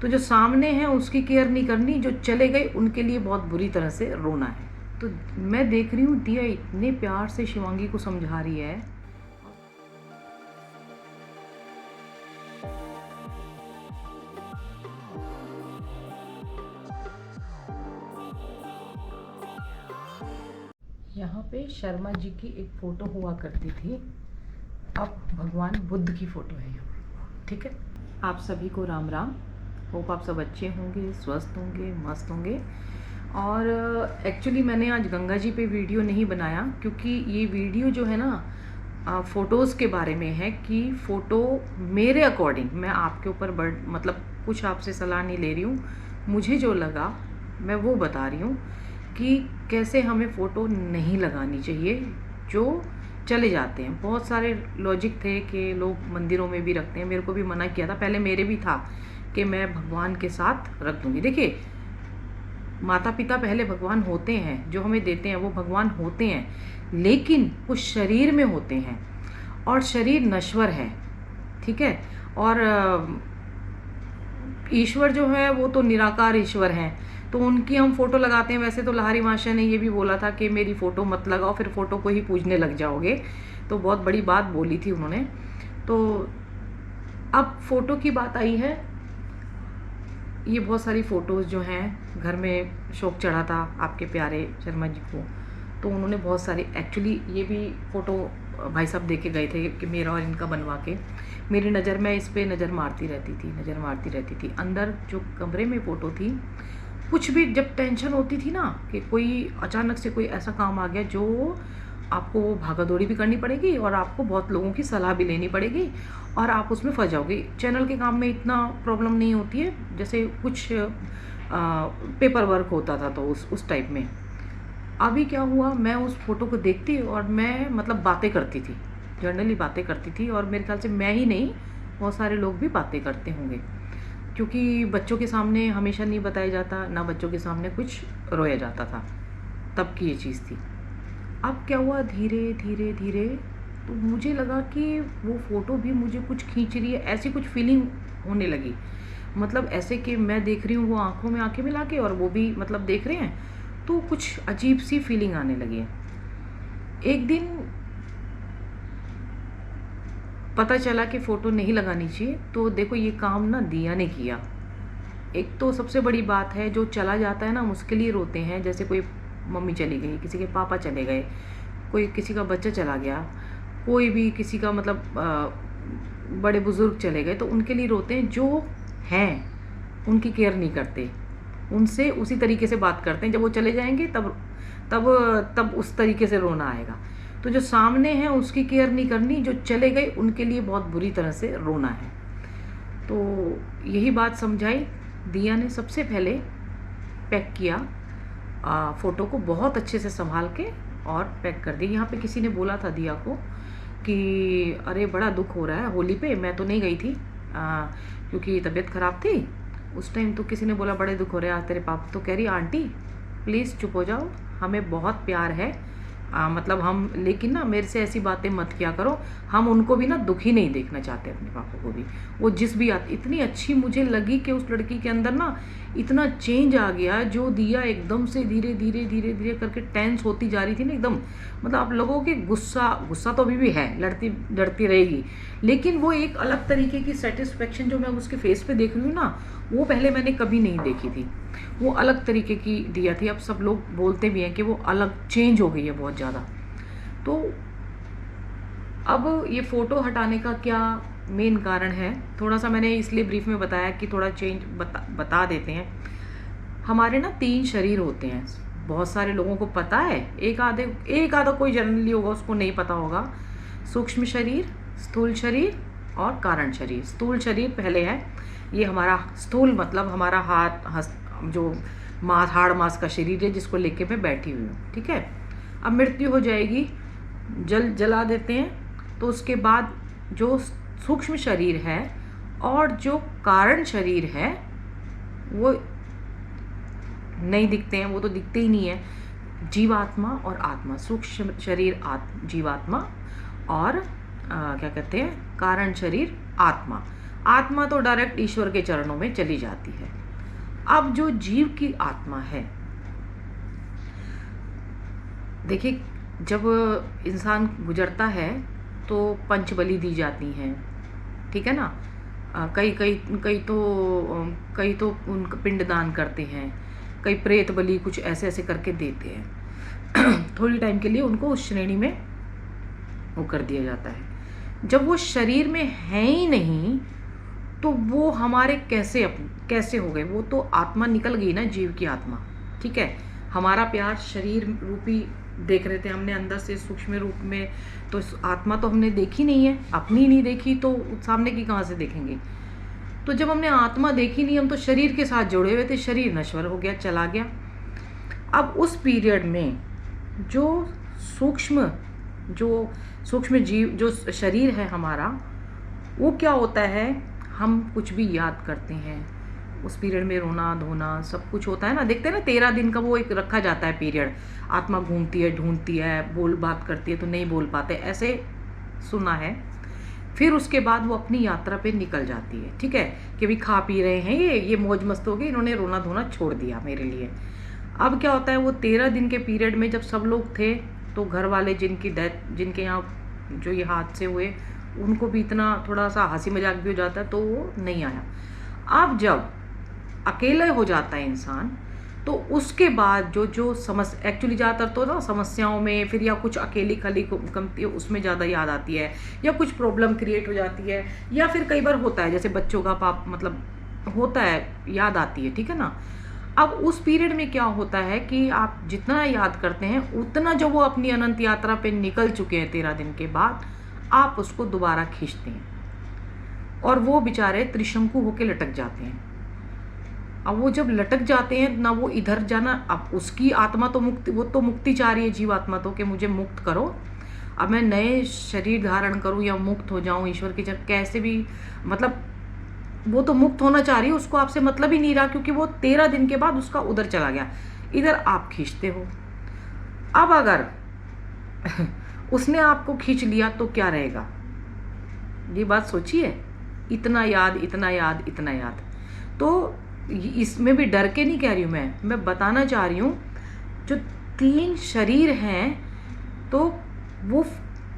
तो जो सामने हैं उसकी केयर नहीं करनी, जो चले गए उनके लिए बहुत बुरी तरह से रोना है। तो मैं देख रही हूँ दिया इतने प्यार से शिवांगी को समझा रही है। यहाँ पे शर्मा जी की एक फ़ोटो हुआ करती थी, अब भगवान बुद्ध की फ़ोटो है यहाँ। ठीक है, आप सभी को राम राम। होप आप सब अच्छे होंगे, स्वस्थ होंगे, मस्त होंगे। और एक्चुअली मैंने आज गंगा जी पे वीडियो नहीं बनाया, क्योंकि ये वीडियो जो है ना फ़ोटोज़ के बारे में है कि फ़ोटो मेरे अकॉर्डिंग, मैं आपके ऊपर मतलब कुछ आपसे सलाह नहीं ले रही हूँ, मुझे जो लगा मैं वो बता रही हूँ कि कैसे हमें फ़ोटो नहीं लगानी चाहिए जो चले जाते हैं। बहुत सारे लॉजिक थे कि लोग मंदिरों में भी रखते हैं, मेरे को भी मना किया था, पहले मेरे भी था कि मैं भगवान के साथ रख दूँगी। देखिए, माता पिता पहले भगवान होते हैं, जो हमें देते हैं वो भगवान होते हैं, लेकिन वो शरीर में होते हैं और शरीर नश्वर है। ठीक है, और ईश्वर जो है वो तो निराकार ईश्वर हैं, तो उनकी हम फ़ोटो लगाते हैं। वैसे तो लहारी माशा ने ये भी बोला था कि मेरी फ़ोटो मत लगाओ, फिर फ़ोटो को ही पूजने लग जाओगे, तो बहुत बड़ी बात बोली थी उन्होंने। तो अब फ़ोटो की बात आई है, ये बहुत सारी फ़ोटोज़ जो हैं, घर में शोक चढ़ा था आपके प्यारे शर्मा जी को, तो उन्होंने बहुत सारी, एक्चुअली ये भी फ़ोटो भाई साहब दे के गए थे कि मेरा और इनका बनवा के। मेरी नज़र, मैं इस पर नज़र मारती रहती थी। अंदर जो कमरे में फ़ोटो थी, कुछ भी जब टेंशन होती थी ना कि कोई अचानक से कोई ऐसा काम आ गया जो आपको भागा दौड़ी भी करनी पड़ेगी और आपको बहुत लोगों की सलाह भी लेनी पड़ेगी और आप उसमें फंस जाओगे। चैनल के काम में इतना प्रॉब्लम नहीं होती है, जैसे कुछ पेपर वर्क होता था तो उस टाइप में। अभी क्या हुआ, मैं उस फ़ोटो को देखती और मैं मतलब बातें करती थी, जनरली बातें करती थी, और मेरे ख्याल से मैं ही नहीं, बहुत सारे लोग भी बातें करते होंगे, क्योंकि बच्चों के सामने हमेशा नहीं बताया जाता, ना बच्चों के सामने कुछ रोया जाता था, तब की ये चीज़ थी। अब क्या हुआ, धीरे धीरे धीरे तो मुझे लगा कि वो फ़ोटो भी मुझे कुछ खींच रही है, ऐसी कुछ फीलिंग होने लगी। मतलब ऐसे कि मैं देख रही हूँ वो आँखों में आँखें मिला के, और वो भी मतलब देख रहे हैं, तो कुछ अजीब सी फीलिंग आने लगी है। एक दिन पता चला कि फ़ोटो नहीं लगानी चाहिए, तो देखो ये काम ना दिया ने किया। एक तो सबसे बड़ी बात है, जो चला जाता है ना हम उसके लिए रोते हैं, जैसे कोई मम्मी चली गई, किसी के पापा चले गए, कोई किसी का बच्चा चला गया, कोई भी किसी का मतलब बड़े बुज़ुर्ग चले गए, तो उनके लिए रोते हैं। जो हैं उनकी केयर नहीं करते, उनसे उसी तरीके से बात करते हैं, जब वो चले जाएंगे तब तब तब उस तरीके से रोना आएगा। तो जो सामने हैं उसकी केयर नहीं करनी, जो चले गए उनके लिए बहुत बुरी तरह से रोना है। तो यही बात समझाई दिया ने। सबसे पहले पैक किया फ़ोटो को, बहुत अच्छे से संभाल के और पैक कर दी। यहाँ पे किसी ने बोला था दिया को कि अरे बड़ा दुख हो रहा है होली पे, मैं तो नहीं गई थी क्योंकि तबीयत ख़राब थी उस टाइम। तो किसी ने बोला बड़े दुख हो रहे हैं तेरे पापा, तो कह रही आंटी प्लीज़ चुप हो जाओ, हमें बहुत प्यार है, मतलब हम, लेकिन ना मेरे से ऐसी बातें मत किया करो, हम उनको भी ना दुखी नहीं देखना चाहते, अपने पापा को भी। वो जिस भी इतनी अच्छी मुझे लगी कि उस लड़की के अंदर ना इतना चेंज आ गया, जो दिया एकदम से धीरे धीरे धीरे धीरे करके टेंस होती जा रही थी ना एकदम। मतलब आप लोगों के गुस्सा तो अभी भी है, लड़ती रहेगी, लेकिन वो एक अलग तरीके की सेटिस्फेक्शन जो मैं उसके फेस पे देख रही हूँ ना, वो पहले मैंने कभी नहीं देखी थी। वो अलग तरीके की दिया थी। अब सब लोग बोलते भी हैं कि वो अलग चेंज हो गई है बहुत ज़्यादा। तो अब ये फ़ोटो हटाने का क्या मेन कारण है, थोड़ा सा मैंने इसलिए ब्रीफ में बताया कि थोड़ा चेंज बता देते हैं। हमारे ना 3 शरीर होते हैं, बहुत सारे लोगों को पता है, एक आधा कोई जनरली होगा उसको नहीं पता होगा। सूक्ष्म शरीर, स्थूल शरीर और कारण शरीर। स्थूल शरीर पहले है, ये हमारा स्थूल मतलब हमारा जो हाड़ मांस का शरीर है, जिसको लेके मैं बैठी हुई हूँ। ठीक है, अब मृत्यु हो जाएगी, जला देते हैं, तो उसके बाद जो सूक्ष्म शरीर है और जो कारण शरीर है वो नहीं दिखते हैं, वो तो दिखते ही नहीं है। जीवात्मा और आत्मा, सूक्ष्म शरीर जीवात्मा और क्या कहते हैं, कारण शरीर आत्मा। आत्मा तो डायरेक्ट ईश्वर के चरणों में चली जाती है। अब जो जीव की आत्मा है, देखिए जब इंसान गुजरता है तो पंचबलि दी जाती हैं, ठीक है ना। कई तो उनका पिंडदान करते हैं, कई प्रेत बलि कुछ ऐसे ऐसे करके देते हैं। थोड़ी टाइम के लिए उनको उस श्रेणी में वो कर दिया जाता है। जब वो शरीर में है ही नहीं तो वो हमारे कैसे हो गए? वो तो आत्मा निकल गई ना, जीव की आत्मा, ठीक है। हमारा प्यार शरीर रूपी देख रहे थे हमने अंदर से सूक्ष्म रूप में, तो आत्मा तो हमने देखी नहीं है, अपनी नहीं देखी तो सामने की कहाँ से देखेंगे? तो जब हमने आत्मा देखी नहीं, हम तो शरीर के साथ जुड़े हुए थे, शरीर नश्वर हो गया, चला गया। अब उस पीरियड में जो सूक्ष्म जीव, जो शरीर है हमारा, वो क्या होता है, हम कुछ भी याद करते हैं। उस पीरियड में रोना धोना सब कुछ होता है ना, देखते हैं ना 13 दिन का वो एक रखा जाता है पीरियड। आत्मा घूमती है, ढूंढती है, बात करती है तो नहीं बोल पाते, ऐसे सुना है। फिर उसके बाद वो अपनी यात्रा पे निकल जाती है, ठीक है, कि भी खा पी रहे हैं, ये मौज मस्त हो गई, इन्होंने रोना धोना छोड़ दिया मेरे लिए। अब क्या होता है, वो 13 दिन के पीरियड में जब सब लोग थे तो घर वाले जिनके यहाँ जो ये हादसे हुए, उनको भी इतना थोड़ा सा हंसी मजाक भी हो जाता है, तो वो नहीं आया। अब जब अकेला हो जाता है इंसान, तो उसके बाद जो समस्या एक्चुअली ज़्यादातर तो ना समस्याओं में फिर, या कुछ अकेली खली कमती उसमें ज़्यादा याद आती है, या कुछ प्रॉब्लम क्रिएट हो जाती है, या फिर कई बार होता है जैसे बच्चों का पाप मतलब होता है, याद आती है, ठीक है ना। अब उस पीरियड में क्या होता है कि आप जितना याद करते हैं उतना जो वो अपनी अनंत यात्रा पे निकल चुके हैं 13 दिन के बाद, आप उसको दोबारा खींचते हैं और वो बेचारे त्रिशंकु होके लटक जाते हैं। अब वो जब लटक जाते हैं ना, वो इधर जाना, अब उसकी आत्मा तो वो तो मुक्ति चाह रही है, जीव आत्मा तो, कि मुझे मुक्त करो, अब मैं नए शरीर धारण करूं या मुक्त हो जाऊं ईश्वर की जब कैसे भी, मतलब वो तो मुक्त होना चाह रही है, उसको आपसे मतलब ही नहीं रहा, क्योंकि वो 13 दिन के बाद उसका उधर चला गया, इधर आप खींचते हो। अब अगर उसने आपको खींच लिया तो क्या रहेगा? ये बात सोचिए, इतना याद इतना याद इतना याद। तो इसमें भी डर के नहीं कह रही हूँ मैं बताना चाह रही हूँ, जो 3 शरीर हैं, तो वो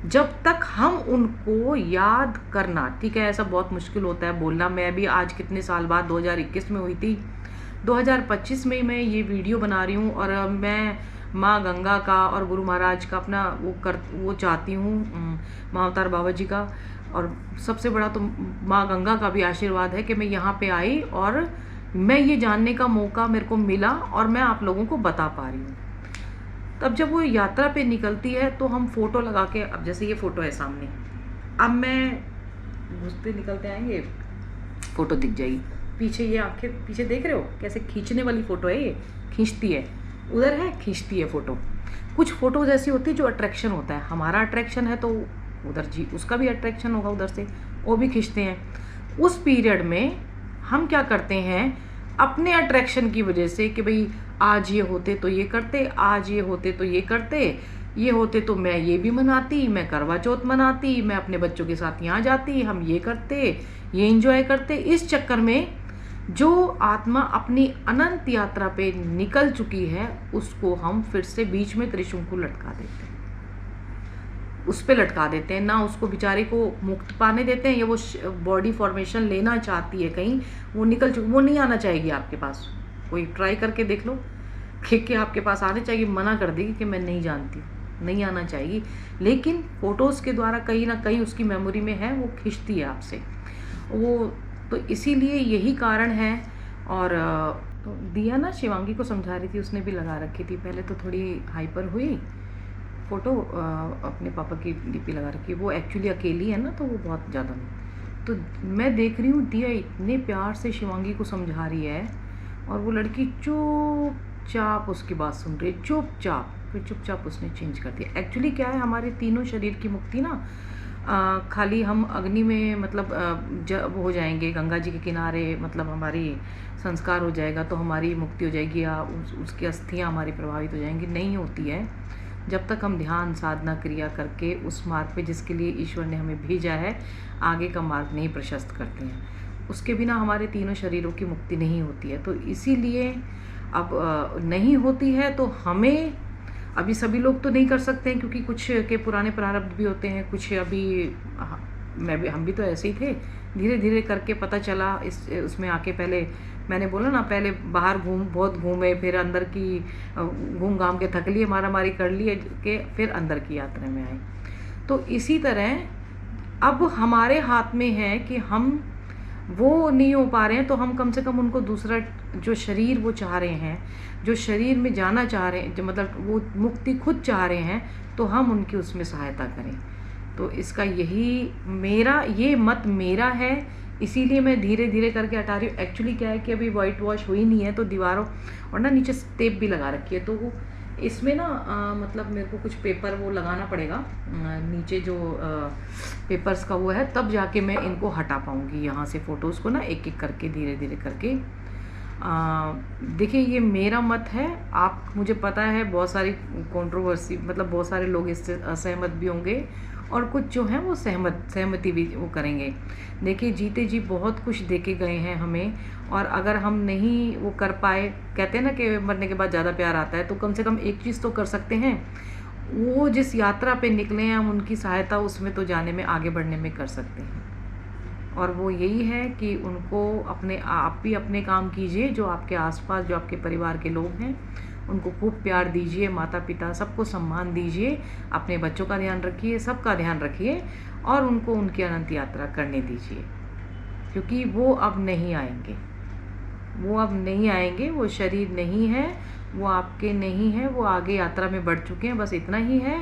जब तक हम उनको याद करना, ठीक है, ऐसा बहुत मुश्किल होता है बोलना। मैं भी आज कितने साल बाद 2021 में हुई थी, 2025 में मैं ये वीडियो बना रही हूँ, और मैं माँ गंगा का और गुरु महाराज का अपना वो चाहती हूँ, माँ अवतार बाबा जी का, और सबसे बड़ा तो माँ गंगा का भी आशीर्वाद है कि मैं यहाँ पे आई और मैं ये जानने का मौका मेरे को मिला और मैं आप लोगों को बता पा रही हूँ। तब जब वो यात्रा पे निकलती है तो हम फोटो लगा के, अब जैसे ये फोटो है सामने, अब मैं घुसते निकलते आएंगे, फोटो दिख जाएगी पीछे, ये आंखें पीछे देख रहे हो कैसे खींचने वाली फोटो है, ये खींचती है, उधर है खींचती है फोटो। कुछ फोटोज ऐसी होती है जो अट्रैक्शन होता है, हमारा अट्रैक्शन है तो उधर जी उसका भी अट्रैक्शन होगा उधर से, वो भी खींचते हैं। उस पीरियड में हम क्या करते हैं, अपने अट्रैक्शन की वजह से, कि भाई आज ये होते तो ये करते, आज ये होते तो ये करते, ये होते तो मैं ये भी मनाती, मैं करवा चौथ मनाती, मैं अपने बच्चों के साथ यहाँ जाती, हम ये करते, ये एंजॉय करते। इस चक्कर में जो आत्मा अपनी अनंत यात्रा पे निकल चुकी है, उसको हम फिर से बीच में त्रिशंकु लटका देते हैं, उस पे लटका देते हैं ना, उसको बेचारे को मुक्त पाने देते हैं, या वो बॉडी फॉर्मेशन लेना चाहती है कहीं, वो निकल चुकी, वो नहीं आना चाहेगी आपके पास। कोई ट्राई करके देख लो कि आपके पास आने चाहिए, मना कर देगी कि मैं नहीं जानती, नहीं आना चाहिए। लेकिन फोटोज़ के द्वारा कहीं ना कहीं उसकी मेमोरी में है, वो खींचती है आपसे वो, तो इसीलिए यही कारण है। और तो दिया ना शिवांगी को समझा रही थी, उसने भी लगा रखी थी, पहले तो थोड़ी हाइपर हुई, फ़ोटो अपने पापा की डीपी लगा रखी है, वो एक्चुअली अकेली है ना, तो वो बहुत ज़्यादा नहीं। तो मैं देख रही हूँ दिया इतने प्यार से शिवांगी को समझा रही है, और वो लड़की चुपचाप उसकी बात सुन रही है, चुपचाप, फिर चुपचाप उसने चेंज कर दिया। एक्चुअली क्या है, हमारे तीनों शरीर की मुक्ति ना, खाली हम अग्नि में मतलब जब हो जाएंगे गंगा जी के किनारे, मतलब हमारी संस्कार हो जाएगा तो हमारी मुक्ति हो जाएगी, या उसकी अस्थियाँ हमारी प्रभावित हो जाएंगी, नहीं होती है जब तक हम ध्यान साधना क्रिया करके उस मार्ग पे जिसके लिए ईश्वर ने हमें भेजा है, आगे का मार्ग नहीं प्रशस्त करते हैं। उसके बिना हमारे तीनों शरीरों की मुक्ति नहीं होती है। तो इसीलिए अब नहीं होती है तो हमें, अभी सभी लोग तो नहीं कर सकते हैं क्योंकि कुछ के पुराने प्रारब्ध भी होते हैं, कुछ अभी हम भी तो ऐसे ही थे। धीरे धीरे करके पता चला इस उसमें आके, पहले मैंने बोला ना, पहले बाहर बहुत घूमे, फिर अंदर की घूम घाम के थक लिए, मारा मारी कर लिए के फिर अंदर की यात्रा में आए। तो इसी तरह अब हमारे हाथ में है कि हम वो नहीं हो पा रहे हैं तो हम कम से कम उनको दूसरा जो शरीर वो चाह रहे हैं, जो शरीर में जाना चाह रहे हैं, जो मतलब वो मुक्ति खुद चाह रहे हैं, तो हम उनकी उसमें सहायता करें। तो इसका यही ये मत मेरा है, इसीलिए मैं धीरे धीरे करके हटा रही हूँ। एक्चुअली क्या है कि अभी वाइट वॉश हुई नहीं है तो दीवारों और ना नीचे टेप भी लगा रखी है, तो वो इसमें ना मतलब मेरे को कुछ पेपर वो लगाना पड़ेगा नीचे जो पेपर्स का वो है, तब जाके मैं इनको हटा पाऊँगी यहाँ से फ़ोटोज़ को ना, एक एक करके धीरे धीरे करके। देखिए ये मेरा मत है, आप, मुझे पता है बहुत सारी कंट्रोवर्सी, मतलब बहुत सारे लोग इससे असहमत भी होंगे और कुछ जो हैं वो सहमति भी वो करेंगे। देखिए जीते जी बहुत कुछ दे के गए हैं हमें, और अगर हम नहीं वो कर पाए, कहते हैं ना कि मरने के बाद ज़्यादा प्यार आता है, तो कम से कम एक चीज़ तो कर सकते हैं, वो जिस यात्रा पे निकले हैं हम उनकी सहायता उसमें तो जाने में, आगे बढ़ने में कर सकते हैं। और वो यही है कि उनको आप भी अपने काम कीजिए, जो आपके आसपास जो आपके परिवार के लोग हैं उनको खूब प्यार दीजिए, माता पिता सबको सम्मान दीजिए, अपने बच्चों का ध्यान रखिए, सबका ध्यान रखिए, और उनको उनकी अनंत यात्रा करने दीजिए, क्योंकि वो अब नहीं आएंगे, वो शरीर नहीं है, वो आपके नहीं है, वो आगे यात्रा में बढ़ चुके हैं। बस इतना ही है,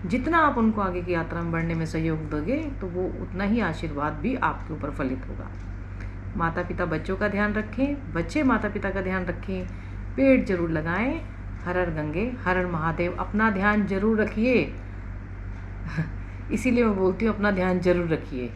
जितना आप उनको आगे की यात्रा में बढ़ने में सहयोग दोगे तो वो उतना ही आशीर्वाद भी आपके ऊपर फलित होगा। माता पिता बच्चों का ध्यान रखें, बच्चे माता पिता का ध्यान रखें, पेड़ जरूर लगाएं, हर हर गंगे हर हर महादेव, अपना ध्यान जरूर रखिए। इसीलिए मैं बोलती हूँ अपना ध्यान जरूर रखिए।